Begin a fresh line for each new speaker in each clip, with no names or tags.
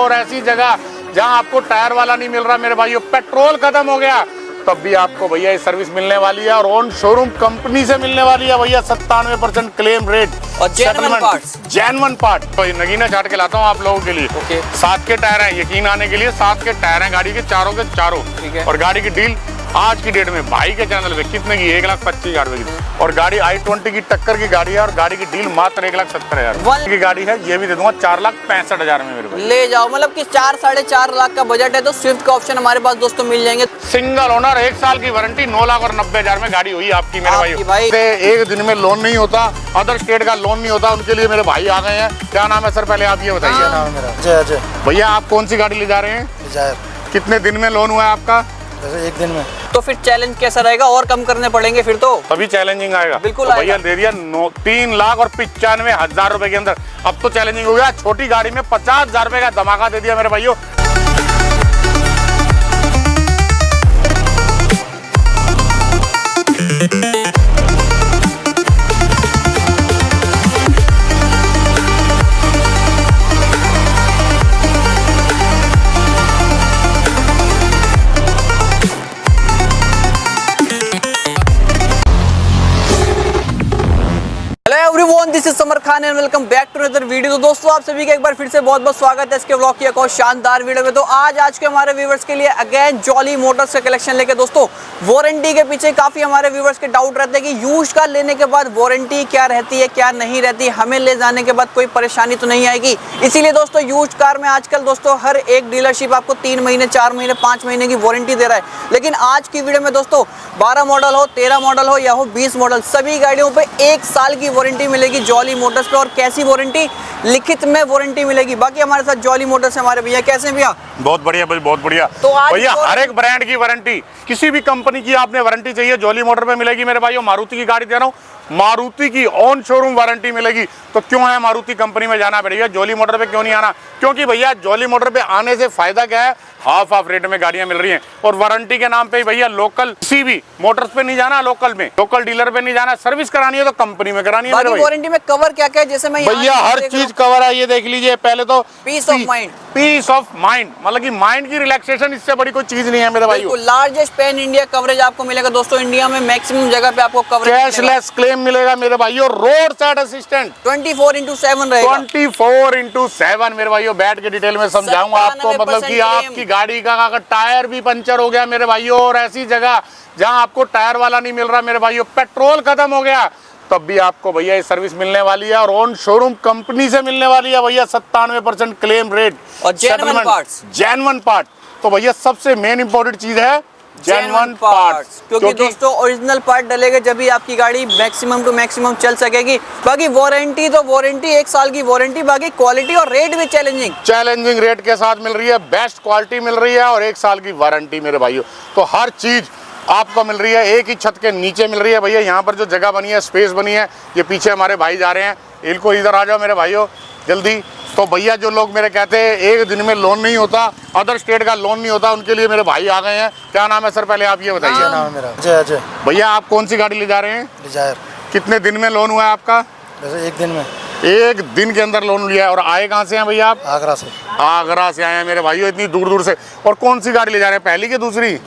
और ऐसी जगह जहां आपको टायर वाला नहीं मिल रहा मेरे भाइयों, पेट्रोल खत्म हो गया, तब भी आपको भैया ये सर्विस मिलने वाली है और ऑन शोरूम कंपनी से मिलने वाली है भैया। 97% क्लेम रेट
और
जेन्युइन पार्ट। तो ये नगीना चाट के लाता हूँ आप लोगों के लिए।
ओके।
7 के टायर हैं, यकीन आने के लिए 7 के टायर हैं गाड़ी के चारों के चारों।
ठीक है।
और गाड़ी की डील आज की डेट में भाई के चैनल पे कितने की, 1,25,000 रुपए की। और गाड़ी i20 की टक्कर की गाड़ी है और गाड़ी की डील मात्र 1,70,000 की गाड़ी है। ये भी दे दूंगा 4,65,000 में मेरे भाई।
ले जाओ, मतलब कि 4-4.5 लाख का बजट है तो स्विफ्ट का ऑप्शन हमारे पास दोस्तों मिल जाएंगे।
सिंगल ओनर, 1 साल की वारंटी, 9,90,000 में गाड़ी हुई आपकी मेरे
आपकी
भाई। एक दिन में लोन नहीं होता, अदर स्टेट का लोन नहीं होता, उनके लिए मेरे भाई आ गए हैं। क्या नाम है सर, पहले आप ये बताइए।
नाम है मेरा अजय।
भैया आप कौन सी गाड़ी ले जा रहे हैं? कितने दिन में लोन हुआ है आपका?
एक दिन में।
तो फिर चैलेंज कैसा रहेगा, और कम करने पड़ेंगे फिर तो?
तभी चैलेंजिंग आएगा।
बिल्कुल
तो भैया दे दिया 3,95,000 रुपए के अंदर। अब तो चैलेंजिंग हो गया, छोटी गाड़ी में 50,000 रुपए का धमाका दे दिया मेरे भाइयों।
This is Samar Khan and welcome back to another video. तो दोस्तों आप सभी का एक बार फिर से बहुत बहुत स्वागत है इसके व्लॉग की एक और शानदार वीडियो में। तो आज के हमारे व्यूवर्स के लिए अगेन जॉली मोटर्स का कलेक्शन लेके दोस्तों, वारंटी के पीछे काफी हमारे व्यूवर्स के डाउट रहते हैं कि यूज्ड कार लेने के बाद वारंटी क्या रहती है क्या नहीं रहती, हमें ले जाने के बाद कोई परेशानी तो नहीं आएगी। इसीलिए दोस्तों यूज्ड कार में आजकल दोस्तों हर एक डीलरशिप आपको 3 महीने 4 महीने 5 महीने की वारंटी दे रहा है। लेकिन आज की वीडियो में दोस्तों 12 मॉडल हो, 13 मॉडल हो या हो 20 मॉडल, सभी गाड़ियों पे 1 साल की वारंटी मिलेगी जॉली मोटर्स पे। और कैसी वारंटी? लिखित में वारंटी मिलेगी। बाकी हमारे साथ जॉली मोटर्स है हमारे भैया। कैसे हैं भैया?
बहुत बढ़िया भाई, बहुत बढ़िया।
तो
भैया हर एक ब्रांड की वारंटी, किसी भी कंपनी की आपने वारंटी चाहिए जॉली मोटर पे मिलेगी मेरे भाइयों। मारुति की गाड़ी दे रहा हूँ, मारुति की ऑन शोरूम वारंटी मिलेगी। तो क्यों है मारुति कंपनी में जाना पड़ेगा, जॉली मोटर पे क्यों नहीं आना? क्योंकि भैया जॉली मोटर पे आने से फायदा क्या है, हाफ रेट में गाड़ियां मिल रही हैं। और वारंटी के नाम पे भैया लोकल किसी भी मोटर्स पे नहीं जाना, लोकल में लोकल डीलर पे नहीं जाना। सर्विस करानी है तो कंपनी में करानी है मेरे भाई।
वारंटी में कवर क्या क्या है, जैसे मैं
भैया हर चीज कवर है, ये देख लीजिए। पहले तो
peace of mind,
peace of mind, मतलब कि माइंड की रिलैक्सेशन, इससे बड़ी कोई चीज नहीं है मेरे भाई।
लार्जेस्ट पैन इंडिया कवरेज आपको मिलेगा दोस्तों, इंडिया में मैक्सिमम जगह पे आपको कवरेज,
कैशलेस क्लेम मिलेगा मेरे भाइयों, रोड साइड असिस्टेंट
24/7 रहेगा।
24/7 मेरे भाइयों। बैठ के डिटेल में समझाऊंगा आपको, मतलब कि आपकी गाड़ी का अगर टायर भी पंचर हो गया मेरे भाइयों, और ऐसी जगह जहां आपको टायर वाला नहीं मिल रहा मेरे भाइयों, पेट्रोल खत्म हो गया, तब भी आपको भैया ये सर्विस मिलने वाली है और ऑन शोरूम कंपनी से मिलने वाली है भैया। 97% क्लेम रेट
और जेन्युइन
पार्ट। तो भैया सबसे मेन इंपॉर्टेंट चीज है जेन्युइन पार्ट्स,
क्योंकि दोस्तों ओरिजिनल पार्ट डलेंगे जब भी आपकी गाड़ी मैक्सिमम टू मैक्सिमम चल सकेगी। बाकी वारंटी तो वारंटी, 1 साल की वारंटी। बाकी क्वालिटी और रेट भी चैलेंजिंग
रेट के साथ मिल रही है, बेस्ट क्वालिटी मिल रही है और 1 साल की वारंटी मेरे भाइयों। तो हर चीज आपको मिल रही है एक ही छत के नीचे मिल रही है भैया। यहाँ पर जो जगह बनी है, स्पेस बनी है, ये पीछे हमारे भाई जा रहे हैं, इनको इधर आ जाओ मेरे भाइयों जल्दी। तो भैया जो लोग मेरे कहते हैं एक दिन में लोन नहीं होता, अदर स्टेट का लोन नहीं होता, उनके लिए मेरे भाई आ गए हैं। क्या नाम है सर, पहले आप ये बताइए।
नाम है मेरा अजय।
भैया आप कौन सी गाड़ी ले जा रहे हैं?
डिजायर।
कितने दिन में लोन हुआ है आपका?
वैसे एक दिन में।
1 दिन के अंदर लोन लिया है। और आए कहाँ से हैं भैया आप?
आगरा से।
आगरा से आए हैं मेरे भाइयों, इतनी दूर से। और कौन सी गाड़ी ले जा रहे हैं, पहली की दूसरी?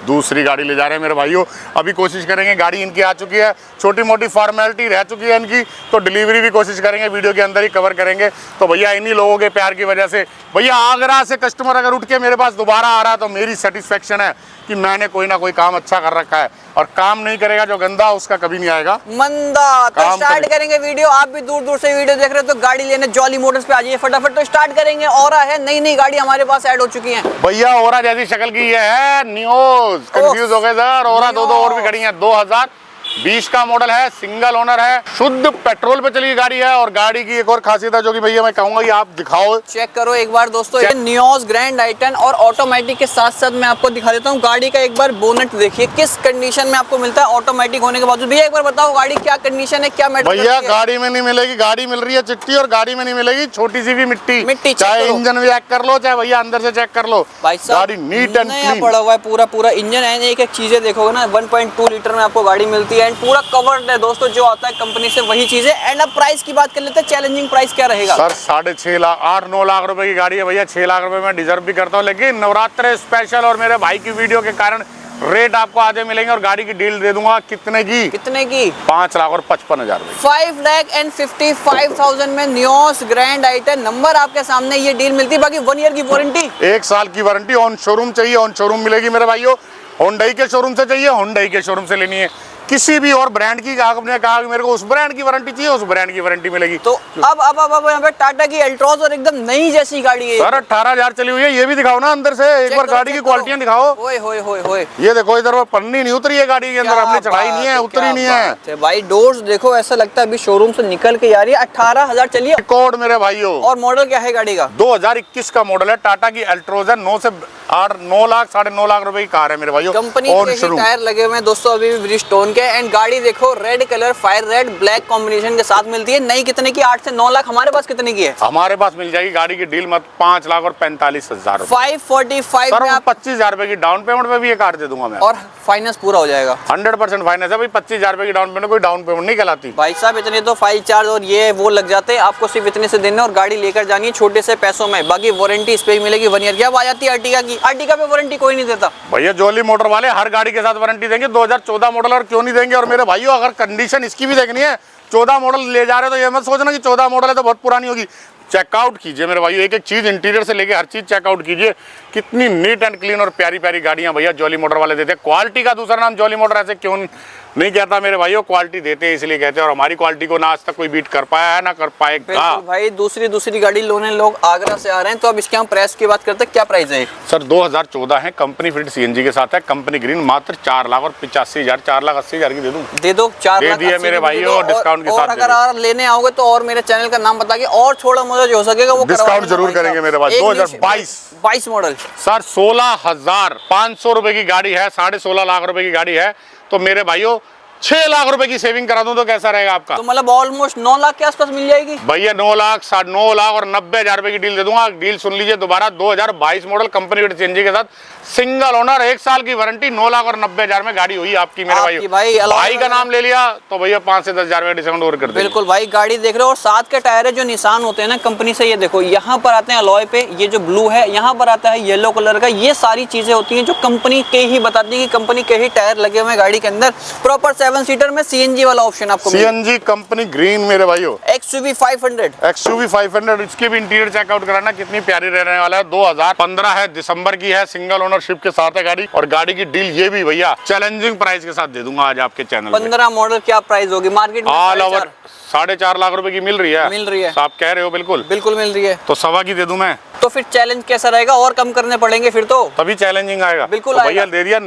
दूसरी गाड़ी ले जा रहे हैं मेरे भाइयों। अभी कोशिश करेंगे, गाड़ी इनकी आ चुकी है, छोटी मोटी फॉर्मेलिटी रह चुकी है इनकी, तो डिलीवरी भी कोशिश करेंगे, वीडियो के अंदर ही कवर करेंगे। तो भैया इन्हीं लोगों के प्यार की वजह से भैया आगरा से कस्टमर अगर उठ के मेरे पास दोबारा आ रहा है तो मेरी सेटिस्फेक्शन है कि मैंने कोई ना कोई काम अच्छा कर रखा है। और काम नहीं करेगा जो गंदा, उसका कभी नहीं आएगा
मंदा। तो स्टार्ट करेंगे वीडियो। आप भी दूर से वीडियो देख रहे हो तो गाड़ी लेने जॉली मोटर्स पे आ जाइए फटाफट। तो स्टार्ट करेंगे। औरा है, नई गाड़ी हमारे पास ऐड हो चुकी है
भैया। औरा जैसी शक्ल की ये है, नियोज। कंफ्यूज हो गए सर, औरा 2 और भी खड़ी है। 2020 का मॉडल है, सिंगल ओनर है, शुद्ध पेट्रोल पे चली गाड़ी है। और गाड़ी की एक और खासियत है जो कि भैया मैं कहूंगा ये आप दिखाओ,
चेक करो एक बार दोस्तों। ये नियोज ग्रैंड i10 और ऑटोमेटिक के साथ साथ मैं आपको दिखा देता हूँ गाड़ी का एक बार बोनेट देखिए किस कंडीशन में आपको मिलता है ऑटोमेटिक होने के बावजूद। भैया एक बार बताओ गाड़ी क्या कंडीशन है, क्या मैटर?
भैया गाड़ी में नहीं मिलेगी, गाड़ी मिल रही है चिट्टी, और गाड़ी में नहीं मिलेगी छोटी सी भी मिट्टी। चाहे इंजन भी चेक कर लो, चाहे भैया अंदर से चेक कर लो,
भाई साहब
गाड़ी नीट एंड क्लीन
पड़ा हुआ है। पूरा इंजन है। एक चीजें देखोगे ना, 1.2 लीटर में आपको गाड़ी मिलती है। एंड पूरा कवर्ड है दोस्तों, जो आता है कंपनी से वही चीज है। एंड अब प्राइस की बात कर लेते हैं, चैलेंजिंग प्राइस क्या रहेगा?
सर 6.5 लाख 8-9 लाख रुपए की गाड़ी है भैया। 6 लाख रुपए मैं डिजर्व भी करता हूँ, लेकिन नवरात्र स्पेशल और मेरे भाई की वीडियो के कारण रेट आपको आधे मिलेंगे और गाड़ी की डील दे दूंगा। कितने की? 5 लाख और 55 हजार
5,55,000 में नियोस ग्रैंड आई10 नंबर आपके सामने ये डील मिलती है। बाकी 1 ईयर की वारंटी,
1 साल की वारंटी। ऑन शोरूम चाहिए, ऑन शोरूम मिलेगी मेरे भाइयों। होंडई के शोरूम से चाहिए, होंडई के शोरूम से लेनी है। किसी भी और ब्रांड की आपने कहा कि मेरे को उस ब्रांड की वारंटी चाहिए, उस ब्रांड की वारंटी मिलेगी।
तो अब यहाँ पे टाटा की अल्ट्रॉज और एकदम नई जैसी गाड़ी है
सर 18,000 चली हुई है। ये भी दिखाओ ना अंदर से, एक बार गाड़ी की क्वालिटियां दिखाओ।
ओए होए होए होए,
ये देखो, इधर वो पन्नी नहीं उतरी है गाड़ी के अंदर, हमने चढ़ाई नहीं है, उतरी नहीं है
भाई। डोर्स देखो, ऐसा लगता है अभी शोरूम से निकल के आ रही है। 18,000 चलिए
रिकॉर्ड मेरे भाइयों।
और मॉडल क्या है गाड़ी का?
2021 का मॉडल है, टाटा की अल्ट्रोज है। 9 से 9 लाख 9.5 लाख रुपए की कार है मेरे भाइयों।
कंपनी के ही टायर लगे हुए हैं दोस्तों अभी भी ब्रिजस्टोन के। एंड गाड़ी देखो, red colour fire red black combination के साथ मिलती है। नई कितने की? 8 से 9 लाख। हमारे पास कितने की है?
हमारे पास मिल जाएगी गाड़ी की डील मत 5 लाख और 45 हजार
545
सर,
में आप
25,000 रुपए की डाउन पेमेंट पे भी ये कार दे दूंगा मैं।
और फाइनेंस पूरा हो जाएगा।
100% फाइनेंस है भाई। 25,000 रुपए की डाउन पेमेंट, कोई डाउन पेमेंट नहीं कहलाती
भाई साहब। इतने तो फाइल चार्ज और ये वो लग जाते हैं, आपको सिर्फ इतने से देने और गाड़ी लेकर जानी है छोटे से पैसों में। बाकी वारंटी इस पे ही मिलेगी 1 ईयर की। अब आ जाती है अर्टिगा की। अर्टिगा पे वारंटी कोई नहीं देता
भैया। जॉली मोटर वाले हर गाड़ी के साथ वारंटी देंगे। 2014 मॉडल, और क्यों नहीं देंगे। और मेरे भाइयों, अगर कंडीशन इसकी भी देखनी है, 14 मॉडल ले जा रहे हो तो ये मत सोचना कि 14 मॉडल है तो बहुत पुरानी होगी। चेकआउट कीजिए मेरे भाइयों, एक एक चीज इंटीरियर से लेके हर चीज चेकआउट कीजिए। कितनी नीट एंड क्लीन और प्यारी प्यारी गाड़ियां भैया जॉली मोटर वाले देते हैं। क्वालिटी का दूसरा नाम जॉली मोटर, ऐसे क्यों नहीं कहता मेरे भाइयों। क्वालिटी देते हैं इसलिए कहते हैं, और हमारी क्वालिटी को ना आज तक कोई बीट कर पाया है ना कर पाएगा।
भाई दूसरी गाड़ी लोने लोग आगरा से आ रहे हैं, तो अब इसके हम प्राइस की बात करते हैं। क्या प्राइस है
सर? 2014 है, कंपनी फिट सीएनजी के साथ है, कंपनी ग्रीन। मात्र 4 लाख और 85 हजार 4,80,000 की दे दूं।
दे दो 4
लाख दिए मेरे भाइयों, डिस्काउंट के साथ।
और अगर आप लेने आओगे तो और मेरे चैनल का नाम बता के और थोड़ा मुझे जो हो सकेगा वो
डिस्काउंट जरूर करेंगे मेरे भाई।
2022 मॉडल
सर 16,500 रुपए की गाड़ी है, 16.5 लाख रुपए की गाड़ी है। तो मेरे भाइयों 6 लाख रुपए की सेविंग करा दूं तो कैसा रहेगा आपका?
तो मतलब ऑलमोस्ट 9 लाख के आसपास मिल जाएगी
भैया। 9 लाख 9 लाख और 90,000 रुपए की डील दे दूंगा। डील सुन लीजिए दोबारा। 2022 मॉडल, कंपनी विद सीएनजी के साथ, सिंगल ओनर, 1 साल की वारंटी, 9 लाख और 90,000 में गाड़ी हुई आपकी मेरे भाई का नाम ले लिया तो भैया 5 से 10,000 में डिस्काउंट और कर देंगे।
बिल्कुल भाई, गाड़ी देख रहे हो। और साथ के टायर है जो निशान होते हैं ना कंपनी से, ये देखो यहाँ पर आते हैं अलॉय पे। ये जो ब्लू है यहाँ पर आता है येलो कलर का। ये सारी चीजें होती हैं जो कंपनी के ही बताती है कि कंपनी के ही टायर लगे हुए हैं गाड़ी के अंदर। प्रॉपर 7 सीटर में सीएनजी वाला ऑप्शन आपको
सीएनजी कंपनी ग्रीन मेरे भाइयों।
XUV 500
इसके भी इंटीरियर चेकआउट कराना, कितनी प्यारी रहने वाला है। 2015 है, दिसंबर की है, सिंगल ओनरशिप के साथ है गाड़ी। और गाड़ी की डील ये भी भैया चैलेंजिंग प्राइस के साथ दे दूंगा आज आपके चैनल।
15 मॉडल क्या प्राइस होगी मार्केट में?
ऑल ओवर 4.5 लाख रुपए की मिल रही है। तो आप कह रहे हो बिल्कुल
मिल रही है।
तो 1.25 की दे दूं मैं।
तो फिर चैलेंज कैसा रहेगा? और कम करने पड़ेंगे फिर तो
तभी चैलेंजिंग आएगा।
बिल्कुल
तो भैया दे दिया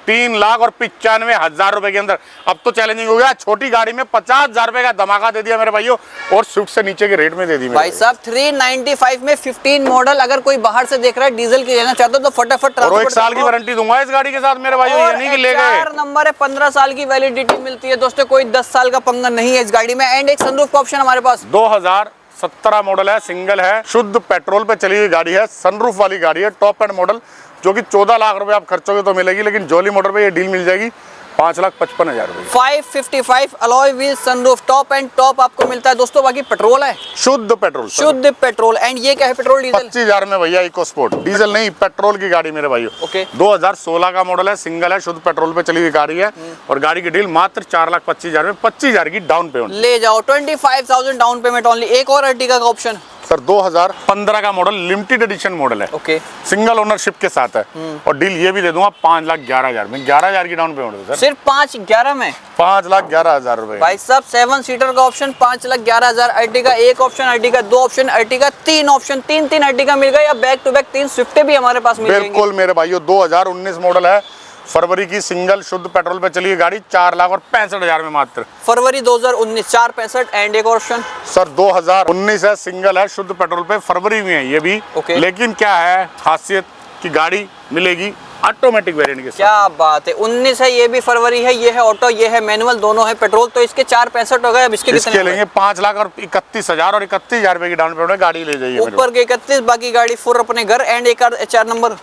3 लाख और 95 हजार रुपए के अंदर। अब तो चैलेंजिंग हो गया। छोटी गाड़ी में 50,000 रुपए का धमाका दे दिया मेरे भाइयों, और स्विफ्ट से नीचे के रेट में दे दी
भाई साहब। 395 में 15 मॉडल। अगर कोई बाहर से देख रहा है, डीजल की लेना चाहता तो फटाफट।
और 1 साल की वारंटी दूंगा इस गाड़ी के साथ मेरे भाइयों। ये नहीं कि ले गए।
नंबर है 15 साल की वैलिडिटी मिलती है दोस्तों। कोई 10 साल का पंगा नहीं है इस गाड़ी में। एंड एक सनरूफ का ऑप्शन हमारे पास।
2017 मॉडल है, सिंगल है, शुद्ध पेट्रोल पे चली हुई गाड़ी है, सनरूफ वाली गाड़ी है, टॉप एंड मॉडल, जो कि 14 लाख रुपए आप खर्चोगे तो मिलेगी। लेकिन जॉली मोटर पे ये डील मिल जाएगी 5,55,000 रुपए।
555 alloy wheel sunroof top and top आपको मिलता है दोस्तों। बाकी पेट्रोल है,
शुद्ध पेट्रोल।
एंड ये क्या है? Petrol diesel?
25,000 में भैया इको स्पोर्ट। डीजल नहीं, पेट्रोल की गाड़ी मेरे भाइयों।
ओके।
2016 का मॉडल है, सिंगल है, शुद्ध पेट्रोल पे चली हुई गाड़ी है। और गाड़ी की डील मात्र 4,25,000 में, 25,000 की डाउन पेमेंट
ले जाओ। 25,000 डाउन पेमेंट ओनली। एक और अर्टिगा का ऑप्शन
सर 2015 का मॉडल, लिमिटेड एडिशन मॉडल है।
ओके।
सिंगल ओनरशिप के साथ है। और डील ये भी दे दूंगा 5,11,000 में। 11,000 की डाउन पेमेंट है सर।
सिर्फ 5,11 में
5,11,000 रुपए।
भाई साहब 7 सीटर का ऑप्शन 5,11,000। अर्टिगा एक option, Ertiga 2 option, Ertiga 3 option. 3 Ertiga मिल गए या बैक टू बैक 3 स्विफ्ट भी हमारे पास मिल जाएंगी।
बिल्कुल मेरे भाइयों। 2019 मॉडल है, फरवरी की, सिंगल शुद्ध पेट्रोल पे चली गाड़ी, 4,65,000 में मात्र।
फरवरी 2019 465। एंड एक ऑप्शन
सर 2019 है, सिंगल है, शुद्ध पेट्रोल पे, फरवरी में है ये भी।
ओके।
लेकिन क्या है खासियत की गाड़ी मिलेगी ऑटोमेटिक वेरिएंट के साथ।
क्या बात है। 19 है, ये भी फरवरी है, ये है ऑटो, ये है मैनुअल, दोनों है पेट्रोल। तो इसके 465 हो गए। अब इसके कितने
लेंगे? 5 लाख और 31,000 और 31,000 रुपए की डाउन पेमेंट गाड़ी ले जाइए।
ऊपर के 31, बाकी गाड़ी फुल अपने घर। एंड एक HR नंबर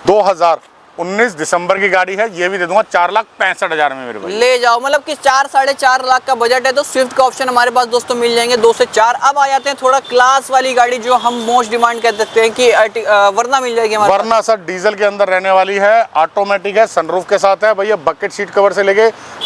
2019 दिसंबर की गाड़ी है, ये भी दे दूंगा 4,65,000 में मेरे भाई।
ले जाओ, मतलब कि 4-4.5 लाख का बजट है तो स्विफ्ट का ऑप्शन हमारे पास दोस्तों मिल जाएंगे 2 से 4। अब आ जाते हैं थोड़ा क्लास वाली गाड़ी जो हम मोस्ट डिमांड कर देते हैं कि वरना मिल जाएगी हमारे
वरना सर डीजल के अंदर रहने वाली है, ऑटोमेटिक है, सनरूफ के साथ है भैया, बकेट सीट कवर से लेके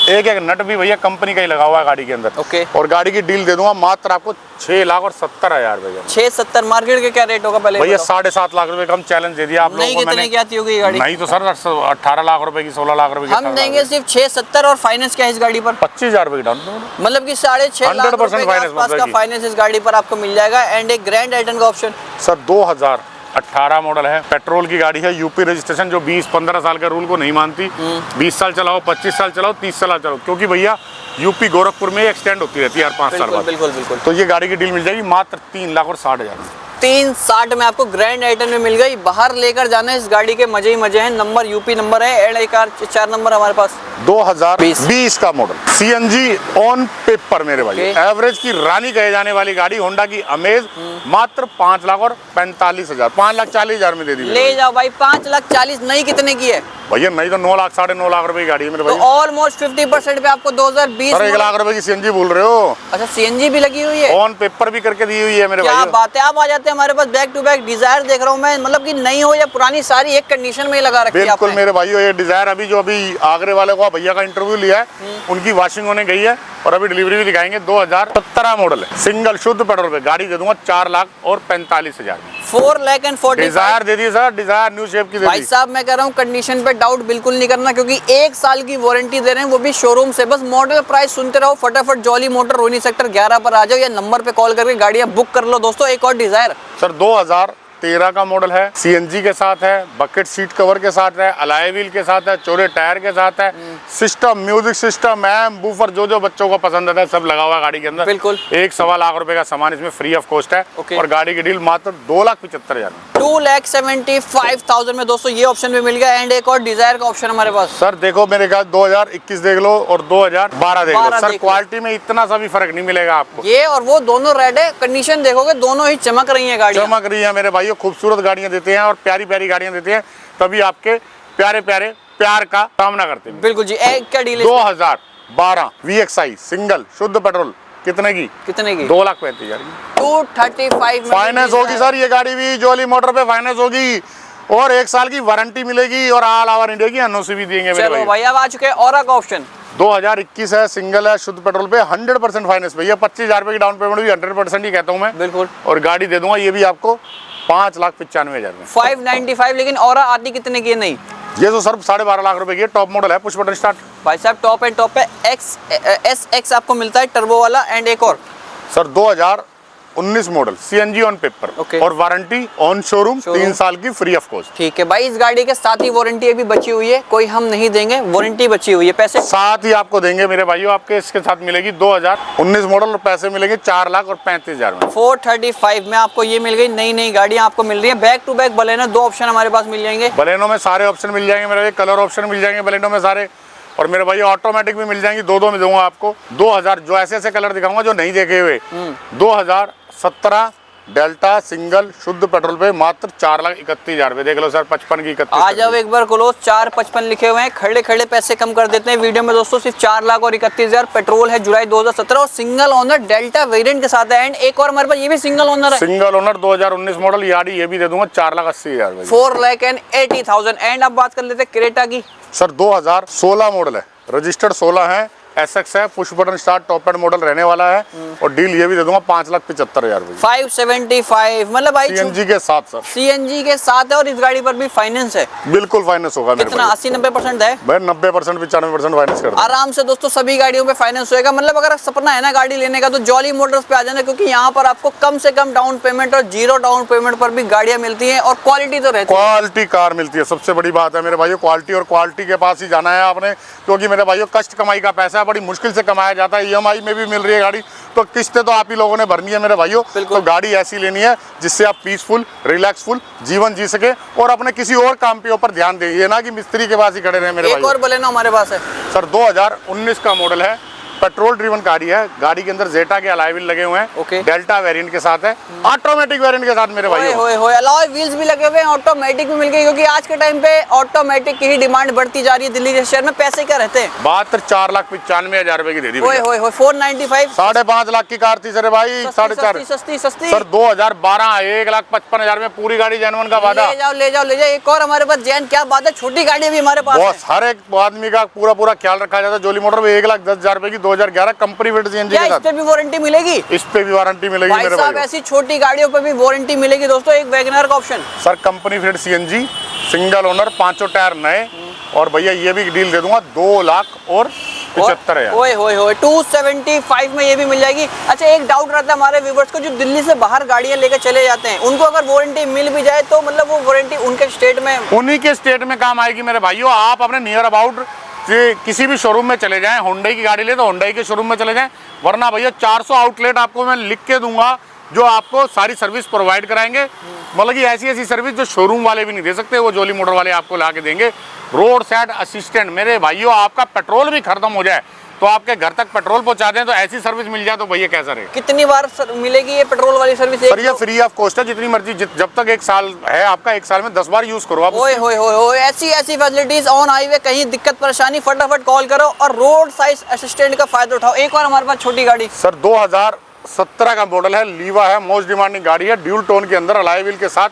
एक एक नट भी भैया कंपनी का ही लगा हुआ है गाड़ी के अंदर।
ओके।
और गाड़ी की डील दे दूंगा मात्र आपको 6,70,000 भैया।
670 मार्केट के क्या रेट होगा पहले
भैया
बताओ?
7.5 लाख रुपए का हम चैलेंज दे दिया आप लोगों
नहीं,
को
कितने
मैंने।
की आती होगी ये गाड़ी?
नहीं तो सर 18 लाख रुपए की, 16 लाख रुपए की,
हम देंगे सिर्फ 670 और फाइनेंस क्या है इस गाड़ी पर?
25,000 रुपए की डाउन पेमेंट।
मतलब कि 6.5 लाख
100%
रुपए के
फाइनेंस
आसपास का
मतलब कि।
फाइनेंस इस गाड़ी पर आपको मिल जाएगा। एंड एक ग्रैंड आइटन का ऑप्शन
सर 2018 मॉडल है, पेट्रोल की गाड़ी है, यूपी रजिस्ट्रेशन, जो 20-15 साल का रूल को नहीं मानती। 20 साल चलाओ, 25 साल चलाओ, 30 साल चलाओ, क्योंकि भैया यूपी गोरखपुर में एक्सटेंड होती रहती है हर 5 साल बाद।
बिल्कुल बिल्कुल।
तो ये गाड़ी की डील मिल जाएगी मात्र 3,60,000 में।
360 में आपको ग्रैंड आइटन में मिल गई। बाहर लेकर जाना है इस गाड़ी के मजे ही मजे हैं। नंबर यूपी नंबर है एंड एक 4 नंबर हमारे पास
2020 का मॉडल, सीएनजी ऑन पेपर मेरे भाई, एवरेज की रानी कहे जाने वाली गाड़ी, होंडा की अमेज, मात्र 5,45,000, 5,40,000 में दे दी।
ले जाओ भाई, 5,40,000। नई कितने की है
भैया? नहीं तो 9 लाख 9.5 लाख रुपए की गाड़ी है मेरे
तो
भाई।
ऑलमोस्ट 50% पे आपको 2020
सर 1 लाख रुपए की सीएनजी बोल रहे हो?
अच्छा, सीएनजी भी लगी हुई है,
ऑन पेपर भी करके दी हुई है मेरे
क्या
भाई।
बात है। अब आ जाते हैं हमारे पास बैक टू बैक डिजायर देख रहा हूँ मैं, मतलब कि नई हो या पुरानी सारी एक कंडीशन में ही लगा रखी है
बिल्कुल
आपने।
मेरे भाइयों, ये डिजायर अभी जो अभी आगरे वाले को भैया का इंटरव्यू लिया है, उनकी वॉशिंग होने गई है और अभी डिलीवरी भी दिखाएंगे। 2017 मॉडल है, सिंगल शुद्ध पेट्रोल पे गाड़ी दे दूंगा 4,45,000 में।
4,45,000
डिजायर दे दी सर, डिजायर न्यू शेप की दे
भाई
दी।
साहब मैं कह रहा हूँ कंडीशन पे डाउट बिल्कुल नहीं करना, क्योंकि 1 साल की वारंटी दे रहे हैं वो भी शोरूम से। बस मॉडल प्राइस सुनते रहो, फटाफट जॉली मोटर रोहिणी सेक्टर 11 पर आ जाओ या नंबर पे कॉल करके गाड़ियां बुक कर लो दोस्तों। एक और डिजायर
सर 2013 का मॉडल है, सीएनजी के साथ है, बकेट सीट कवर के साथ है, अलॉय व्हील के साथ है, चौड़े टायर के साथ है, सिस्टम, म्यूजिक सिस्टम, एम बूफर, जो बच्चों को पसंद आता है सब लगा हुआ है गाड़ी के अंदर।
बिल्कुल।
1.25 लाख रुपए का सामान इसमें फ्री ऑफ कॉस्ट है।
ओके।
और गाड़ी की डील मात्र 2,75,000 में।
2,75,000 में दोस्तों ये ऑप्शन भी मिल गया। एंड एक और डिजायर का ऑप्शन हमारे पास।
सर देखो मेरे ख्याल 2021 देख लो और 2012 देख लो
12
सर,
देख लो।
क्वालिटी में इतना सा भी फर्क नहीं मिलेगा आपको।
ये और वो दोनों रेड है, कंडीशन देखोगे दोनों ही चमक रही है गाड़ियां।
चमक रही है मेरे भाइयों, खूबसूरत गाड़ियां देते हैं और प्यारी प्यारी गाड़ियां देते हैं, तभी आपके प्यारे प्यारे प्यार का सामना करते हैं।
बिल्कुल जी। क्या डील है?
2012 VXI सिंगल शुद्ध पेट्रोल, कितने की?
कितने की?
2,35,000 की।
235 में
फाइनेंस होगी सर, ये गाड़ी भी जॉली मोटर पे फाइनेंस होगी और 1 साल की वारंटी मिलेगी और ऑल ओवर इंडिया की एनओसी भी देंगे मेरे
चलो
भाई।
भाई अब आ चुके हैं औरा का ऑप्शन।
2021 है, सिंगल है, शुद्ध पेट्रोल पे 100% फाइनेंस भैया, 25,000 रुपए की डाउन पेमेंट भी 100% ही कहता हूँ मैं।
बिल्कुल।
और गाड़ी दे दूंगा ये भी आपको 5,95,000 में।
595। लेकिन औरा आती कितने की है? नहीं,
ये तो सर 12.5 लाख रुपए की है, टॉप मॉडल है, पुश बटन स्टार्ट।
भाई साहब टॉप एंड टॉप पे SX आपको मिलता है टर्बो वाला। एंड एक और
sir 2019 model, CNG on paper.
Okay.
और वारंटी ऑन शोरूम 3 साल की फ्री ऑफ कॉस्ट।
ठीक है भाई, इस गाड़ी के साथ ही वारंटी अभी बची हुई है, कोई हम नहीं देंगे, वारंटी बची हुई है। पैसे
साथ ही आपको देंगे मेरे भाइयों, आपके इसके साथ मिलेगी 2019 मॉडल और पैसे मिलेंगे 4,35,000 में।
435 में आपको ये मिल गई। नई नई गाड़ियां आपको मिल रही है back to back. Baleno 2 option हमारे पास मिल जाएंगे।
बलेनो में सारे ऑप्शन मिल जाएंगे मेरे भाई, कलर ऑप्शन मिल जाएंगे बलेनो में सारे, और मेरे भाई ऑटोमेटिक भी मिल जाएंगी। 2 में दूंगा आपको 2000, जो ऐसे कलर दिखाऊंगा जो नहीं देखे हुए। 2017 डेल्टा सिंगल शुद्ध पेट्रोल पे मात्र 4,31,000 रुपए। देख लो सर 55 की 31।
आ जाओ एक बार क्लोज, 455 लिखे हुए हैं, खड़े खड़े पैसे कम कर देते हैं वीडियो में दोस्तों। सिर्फ 4,31,000। पेट्रोल है, जुलाई 2017 और सिंगल ओनर डेल्टा वेरिएंट के साथ है। एंड एक और हमारे पास ये भी सिंगल ओनर है,
सिंगल ओनर 2019 मॉडल गाड़ी, ये भी दे दूंगा 4,80,000 रुपए।
4,80,000। एंड अब बात कर लेते हैं क्रेटा की।
सर 2016 मॉडल है, रजिस्टर्ड 16 है, SX है, push button start top and model रहने वाला है। और डील ये भी दे दूंगा 5,75,000 रुपए।
575 मतलब भाई
सीएनजी के साथ सर,
CNG के साथ है। और इस गाड़ी पर भी फाइनेंस है,
बिल्कुल फाइनेंस होगा मेरे
कितना?
भाई।
80-90% है
भाई 90% 95% फाइनेंस कर दूंगा।
आराम से दोस्तों। सभी गाड़ियों पे फाइनेंस होएगा। मतलब अगर सपना है ना गाड़ी लेने का तो जॉली मोटर्स पे आ जाना, क्योंकि यहाँ पर आपको कम से कम डाउन पेमेंट और 0 डाउन पेमेंट पर भी गाड़ियां मिलती हैं और क्वालिटी तो रहती है।
क्वालिटी कार मिलती है, सबसे बड़ी बात है मेरे भाइयों क्वालिटी, और क्वालिटी के पास ही जाना है आपने, क्योंकि मेरे भाइयों कष्ट कमाई का पैसा है, बड़ी मुश्किल से कमाया जाता है। EMI में भी मिल रही है गाड़ी, तो किस्तें तो आप ही लोगों ने भरनी है मेरे भाइयों। तो गाड़ी ऐसी लेनी है जिससे आप पीसफुल रिलैक्सफुल जीवन जी सके और अपने किसी और काम पे ऊपर ध्यान दें, ये ना कि मिस्त्री के पास ही खड़े रहे मेरे
एक
भाइयों।
और बलेनो हमारे पास है
सर 2019 का मॉडल है, पेट्रोल ड्रिवन गाड़ी है। गाड़ी के अंदर जेटा के अलॉय व्हील लगे हुए हैं।
ओके।
डेल्टा वेरिएंट के साथ है, ऑटोमेटिक वेरिएंट के साथ मेरे भाई।
अलॉय व्हील्स भी लगे हुए हैं, ऑटोमेटिक भी मिल गए, क्योंकि आज के टाइम पे ऑटोमेटिक की ही डिमांड बढ़ती जा रही है दिल्ली शहर में। पैसे क्या रहते हैं?
4,95,000 रुपए की दे दी।
495।
5.5 लाख की कार थी सर भाई, 4.5
सस्ती सस्ती
सर 2012 1,55,000 में पूरी गाड़ी जैनवन का वादा।
ले जाओ। एक और हमारे पास जैन, क्या बात है, छोटी गाड़ी भी हमारे पास है।
हर एक आदमी का पूरा ख्याल रखा जाता है। जोली मोटर में 1,10,000 रुपए की 2011 कंपनी फिट सीएनजी के साथ।
इस पे भी वारंटी मिलेगी?
इस पे भी वारंटी मिलेगी मेरे भाई।
ऐसी छोटी गाड़ियों पे भी वारंटी मिलेगी दोस्तों। एक वैगनर का option
sir, company fit CNG, single owner, 5 tyre नए, और भैया ये भी डील दे दूंगा 2,75,000।
275 में ये भी मिल जाएगी। अच्छा, एक डाउट रहता है हमारे व्यूवर्स को, जो दिल्ली से बाहर गाड़ियां लेकर चले जाते हैं, उनको अगर वारंटी मिल भी जाए तो मतलब वो वारंटी उनके स्टेट में,
उन्हीं के स्टेट में काम आएगी मेरे भाइयों। आप अपने नियर अबाउट किसी भी शोरूम में चले जाएं, होंडई की गाड़ी ले तो होंडई के शोरूम में चले जाएं, वरना भैया 400 आउटलेट आपको मैं लिख के दूंगा जो आपको सारी सर्विस प्रोवाइड कराएंगे। मतलब कि ऐसी सर्विस जो शोरूम वाले भी नहीं दे सकते, वो जोली मोटर वाले आपको ला के देंगे। रोड साइड असिस्टेंट मेरे भाइयों, आपका पेट्रोल भी खत्म हो जाए तो आपके घर तक पेट्रोल पहुंचा दें, तो ऐसी सर्विस मिल जाए तो भैया कैसा रहे।
कितनी बार मिलेगी ये पेट्रोल वाली सर्विस?
सर ये फ्री ऑफ कॉस्ट है, जितनी मर्जी, जब तक 1 साल है आपका, 1 साल में 10 बार यूज करो आप।
ऐसी फैसिलिटीज ऑन हाईवे, कहीं दिक्कत परेशानी फटाफट कॉल करो और रोड साइड असिस्टेंट का फायदा उठाओ। एक और हमारे पास छोटी गाड़ी
सर 2017 का मॉडल है, लीवा है, मोस्ट डिमांडिंग गाड़ी है, ड्यूल टोन के अंदर, अलॉय व्हील के साथ,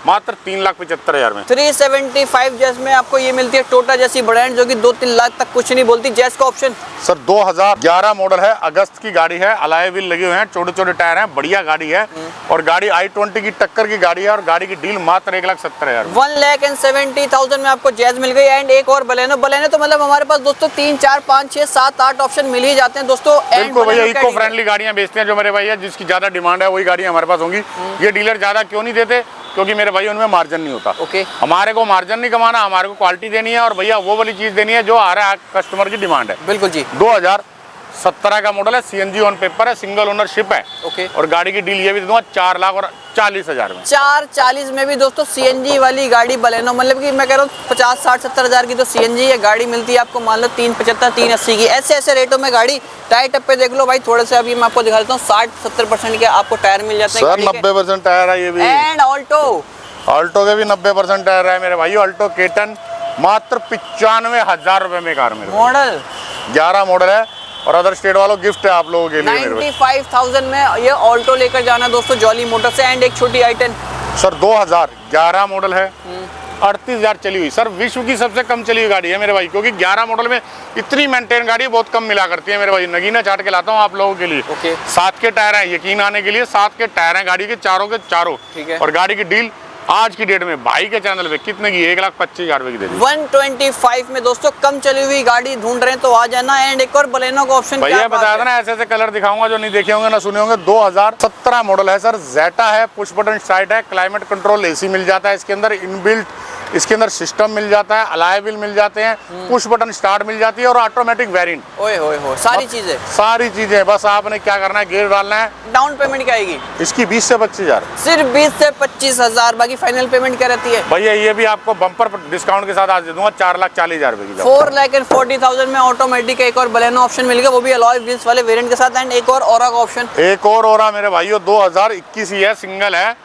मात्र 3,75,000 में।
375 जैस में आपको ये मिलती है। टोटा जैसी ब्रांड जो कि 2-3 लाख तक कुछ नहीं बोलती। जैस का ऑप्शन
सर 2011 मॉडल है, अगस्त की गाड़ी है, अलॉय व्हील लगे हुए हैं, छोटे टायर हैं, बढ़िया गाड़ी है, और गाड़ी i20 की टक्कर की गाड़ी है, और गाड़ी की डील मात्र 1,70,000।
1,70,000 में आपको जैज मिल गई। एंड एक और बलेनो तो मतलब हमारे पास दोस्तों 3, 4, 5, 6, 7, 8 ऑप्शन मिल ही जाते हैं दोस्तों।
बिल्कुल भैया, इको फ्रेंडली गाड़ियां बेचते हैं जो मेरे भैया, जिसकी ज्यादा डिमांड है वही गाड़ियां हमारे पास होंगी। ये डीलर ज्यादा क्यों नहीं देते? क्योंकि मेरे भाई उनमें मार्जिन नहीं होता।
ओके।
हमारे को मार्जिन नहीं कमाना, हमारे को क्वालिटी देनी है, और भैया वो वाली चीज देनी है जो आ रहा है कस्टमर की डिमांड है।
बिल्कुल जी।
2017 का मॉडल है, सीएनजी ऑन पेपर है, सिंगल ओनरशिप है।
ओके।
और गाड़ी की डील ये भी दे दूंगा 4,40,000 में।
4,40,000 में भी दोस्तों सीएनजी वाली गाड़ी बलेनो, मतलब कि मैं कह रहा हूँ 50, 60, 70,000 की तो सीएनजी है गाड़ी मिलती है आपको, मान लो 375, 380 की। ऐसे रेटों में गाड़ी। टायर टप्पे देख लो भाई थोड़े से, अभी मैं आपको दिखा देता हूँ। 60-70% के आपको टायर मिल जाते हैं।
सर 90% टायर है ये भी।
एंड
ऑल्टो के भी 90% टायर है मेरे भाई। ऑल्टो केटन मात्र 95,000 रुपए में कार मेरे
मॉडल
11 मॉडल है, और अदर स्टेट वालों गिफ्ट है आप लोगों के लिए।
95,000 में ये ऑल्टो लेकर जाना दोस्तों जॉली मोटर से। एंड एक छोटी i10
सर 2011 मॉडल है, 38,000 चली हुई। सर विश्व की सबसे कम चली हुई गाड़ी है मेरे भाई, क्योंकि 11 मॉडल में इतनी मेंटेन गाड़ी बहुत कम मिला करती है मेरे भाई। नगीना चाट के लाता हूँ आप लोगों के लिए।
ओके।
7 के टायर हैं, यकीन आने के लिए 7 के टायर हैं गाड़ी के चारों।
ठीक है।
और गाड़ी की डील आज की डेट में भाई के चैनल पे कितने की? 1,25,000 रुपए की दे दी।
125 में दोस्तों कम चली हुई गाड़ी ढूंढ रहे हैं तो आ जाना। एंड एक और बलेनो का ऑप्शन
भैया बताया था ना, ऐसे कलर दिखाऊंगा जो नहीं देखे होंगे ना सुने होंगे। 2017 मॉडल है सर, जेटा है, पुश बटन स्टार्ट है, क्लाइमेट कंट्रोल एसी मिल जाता है इसके अंदर, इनबिल्ट इसके अंदर सिस्टम मिल जाता है, अलॉय व्हील मिल जाते हैं, पुश बटन स्टार्ट मिल जाती है, और ऑटोमेटिक वेरिएंट।
ओए सारी चीजें।
बस आपने क्या करना है, गियर डालना है।
डाउन पेमेंट क्या आएगी
इसकी 20 से 25,000,
सिर्फ 20 से 25,000। बाकी फाइनल पेमेंट क्या रहती है?
भैया ये भी आपको बम्पर डिस्काउंट के साथ आज दे दूंगा 4,40,000 रुपए की।
4,40,000 में ऑटोमेटिक एक और बलेनो ऑप्शन मिल गया, वो भी अलॉय व्हील्स वाले वेरिएंट के साथ। एंड एक और ओरा का ऑप्शन।
एक और ओरा मेरे भाइयों 2021 ही है, सिंगल है,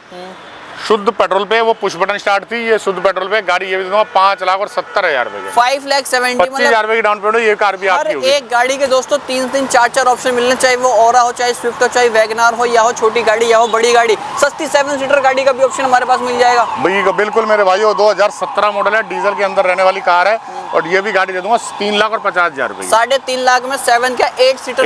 शुद्ध पेट्रोल पे, वो पुश बटन स्टार्ट थी, ये शुद्ध पेट्रोल पे गाड़ी। ये भी दूंगा 5,70,000 रुपए की।
5,70,000
25,000 रुपए की डाउन पेमेंट। ये कार भी आपकी होगी।
एक गाड़ी के दोस्तों 3, 4 ऑप्शन मिलने, चाहे वो ओरा हो, चाहे स्विफ्ट हो, चाहे वैगनार हो, या हो छोटी गाड़ी या हो बड़ी गाड़ी। सस्ती 7 सीटर गाड़ी का भी ऑप्शन हमारे पास मिल जाएगा।
बिल्कुल मेरे भाइयों, 2017 मॉडल है, डीजल के अंदर रहने वाली कार है, और ये भी गाड़ी दे दूंगा 3,50,000 रुपए की।
3.5 लाख में 7 का 8 सीटर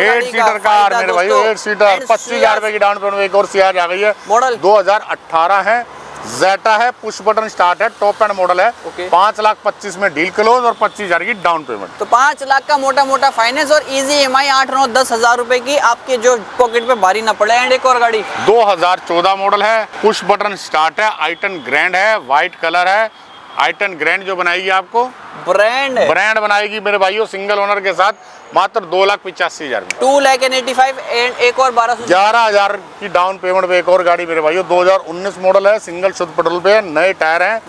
कार मेरे भाई, 8 सीटर 25,000 रुपए की डाउन पेमेंट। एक और सियाज आ गई है,
मॉडल
2018 है, जेटा है, पुश बटन स्टार्ट है, टॉप एंड मॉडल है। 5,25,000 में डील क्लोज और 25,000 की डाउन पेमेंट।
तो 5 लाख का मोटा फाइनेंस और इजी EMI 8-9-10,000 रुपए की, आपके जो पॉकेट पे भारी ना पड़े। एंड एक और गाड़ी
2014 मॉडल है, पुश बटन स्टार्ट है, i10 ग्रैंड है, व्हाइट कलर है। i10 ग्रैंड जो बनाएगी आपको, ब्रांड बनाएगी मेरे भाइयों, सिंगल ओनर के साथ, मात्र 2,85,000 में।
2,85,000 एंड एक और
11,000 की डाउन पेमेंट पे एक और गाड़ी मेरे भाइयों। 2019 मॉडल है, सिंगल शुद्ध पेट्रोल पे, नए टायर हैं,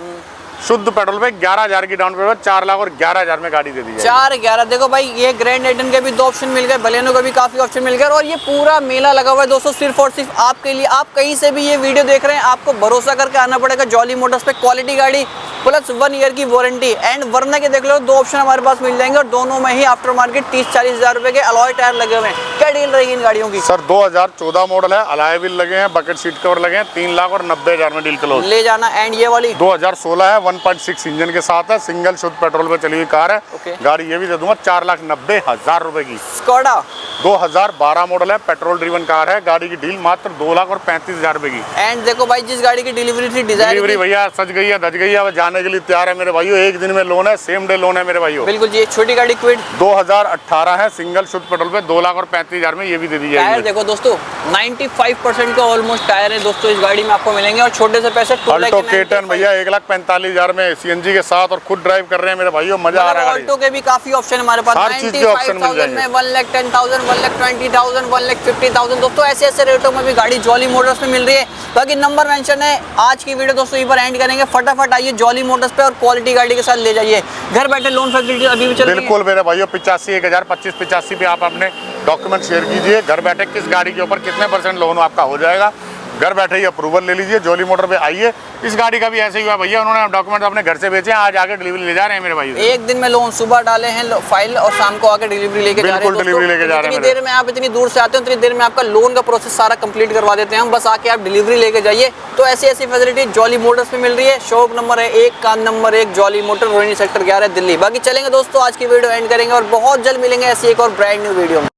शुद्ध पेट्रोल पे 11,000 की डाउन पेमेंट, 4,11,000 में गाड़ी दे दी जाएगी।
4-11 देखो भाई, ये ग्रैंड आइटन के भी 2 ऑप्शन मिल गए, बलेनो के भी काफी ऑप्शन मिल गए और ये पूरा मेला लगा हुआ है दोस्तों सिर्फ और सिर्फ आपके लिए। आप कहीं से भी ये वीडियो देख रहे हैं, आपको भरोसा करके आना पड़ेगा जॉली मोटर्स पे। क्वालिटी गाड़ी प्लस 1 ईयर की वारंटी एंड वरना के देख लो 2 ऑप्शन हमारे पास मिल जाएंगे और दोनों में ही आफ्टर मार्केट 30-40 हज़ार रुपए के अलॉय टायर लगे हुए हैं। क्या डील रहेगी इन गाड़ियों की?
सर 2014 मॉडल है, अलॉय व्हील लगे हैं, बकेट सीट कवर लगे हैं, 3,90,000 में डील क्लोज
ले जाना। एंड ये वाली
2016 है, 1.6 इंजन के साथ है, सिंगल शुद्ध पेट्रोल पे चली हुई कार है।
ओके।
गाड़ी ये भी दे दूंगा 4,90,000 रुपए की।
स्कोडा
2012 मॉडल है, पेट्रोल ड्रिवन कार है, गाड़ी की डील मात्र 2,35,000 रुपए की।
एंड देखो भाई, जिस गाड़ी की डिलीवरी थी डिजायर
डिलीवरी भैया सज गई है, धज गई है, अब जाने के लिए तैयार है मेरे भाइयों। एक दिन में लोन है, सेम डे लोन है मेरे भाइयों।
बिल्कुल जी। एक छोटी गाड़ी क्विड
2018 है, सिंगल शुद्ध पेट्रोल पे 2,35,000 में ये भी दे दी
टायर
जाएगी।
देखो दोस्तों 95% का ऑलमोस्ट टायर है दोस्तों इस गाड़ी में आपको मिलेंगे और छोटे से पैसे
अल्टो K10 भैया 1,45,000 में सीएनजी के साथ और खुद ड्राइव कर रहे हैं मेरे भाइयों, मजा आ रहा है।
ऑल्टो के भी काफी ऑप्शन हमारे पास,
हर चीज के ऑप्शन मिल
95,000 में 1,10,000, 1,20,000, 1,50,000 दोस्तों ऐसे रेटों में भी गाड़ी जॉली मोटर्स में मिल रही है। बाकी नंबर मेंशन है। आज की वीडियो दोस्तों यहीं पर एंड करेंगे। फटाफट आइए जॉली मोटर्स पे और क्वालिटी गाड़ी के साथ ले जाइए। घर बैठे लोन फैसिलिटी अभी भी चल रही है।
बिल्कुल मेरे भाइयों, 85,000 25,85 पे आप अपने डॉक्यूमेंट शेयर कीजिए। घर बैठे किस गाड़ी के ऊपर कितने % लोन आपका हो जाएगा, घर बैठे ही अप्रूवल ले लीजिए। जॉली मोटर पे आइए। इस गाड़ी का भी ऐसे ही हुआ भैया, उन्होंने डॉक्यूमेंट अपने घर से बेचे, आज आके डिलीवरी ले जा रहे हैं मेरे भाई।
एक दिन में लोन सुबह डाले हैं फाइल और शाम को आके डिलीवरी लेके जा रहे हैं।
बिल्कुल डिलीवरी लेके जा रहे हैं।
इतनी देर में आप इतनी दूर से आते हो, इतनी देर में आपका लोन का प्रोसेस सारा कंप्लीट करवा देते हैं हम। बस आके आप डिलीवरी लेके जाइए। तो ऐसी ऐसी फैसिलिटी जॉली मोटर्स पे मिल रही है। शॉप नंबर है 1 का number 1 jolly motor, Rohini sector 11 Delhi. बाकी चलेंगे दोस्तों, आज की वीडियो एंड करेंगे और बहुत जल्द मिलेंगे ऐसी एक और ब्रांड न्यू वीडियो में।